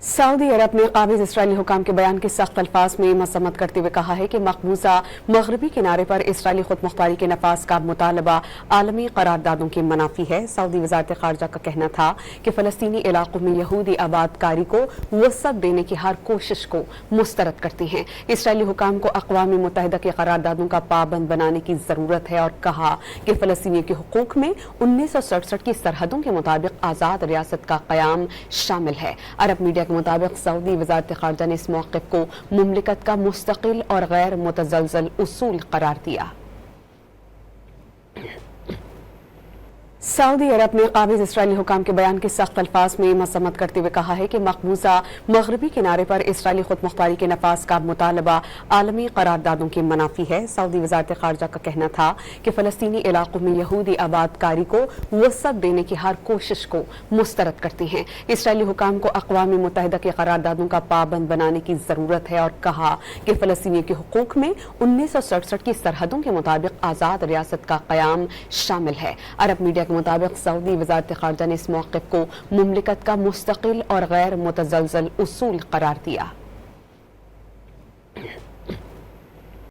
Saudi अरब ने काबिज Israeli हुकाम के बयान की सख्त अल्फाज में मजम्मत करते हुए कहा है कि मकबूजा मगरबी किनारे पर इसराइली खुद मुख्तारी के नफाज का मुतालबा आलमी करारदादों की मनाफी है। सऊदी वजारत खारजा का कहना था कि फलस्तीनी इलाकों में यहूदी आबादकारी को वसअत देने की हर कोशिश को मुस्तरद करती हैं। इसराइली हुकाम को अक़वाम मुत्तहिदा के करारदादों का पाबंद बनाने की जरूरत है और कहा कि फलस्तीनियों के हुकूक में 1967 की सरहदों के मुताबिक आज़ाद रियासत का क़याम शामिल है। अरब मीडिया के मुताबिक सऊदी वजारत खारजा ने इस मौक़िफ़ को मुमलिकत का मुस्तकिल और गैर मुतज़लज़ल उसूल करार दिया। सऊदी अरब ने काबिज इसराइली हुकाम के बयान की सख्त अल्फाज में मजम्मत करते हुए कहा है कि मकबूजा मगरबी किनारे पर इसराइली खुद मुख्तारी के नफाज का मुतालबा आलमी करारदादों की मनाफी है। सऊदी वजारत खारजा का कहना था कि फलस्तीनी इलाकों में यहूदी आबादकारी को वसअत देने की हर कोशिश को मुस्तरद करती हैं। इसराइली हुकाम को अक़वाम मुत्तहिदा के करारदादों का पाबंद बनाने की जरूरत है और कहा कि फलस्तीनियों के हुकूक में 1967 की सरहदों के मुताबिक आज़ाद रियासत का क़याम शामिल है। अरब मीडिया के मुताबिक सऊदी वजारत खारजा ने इस मौक़िफ़ को मुमलिकत का मुस्तकिल और गैर मुतज़लज़ल उसूल करार दिया।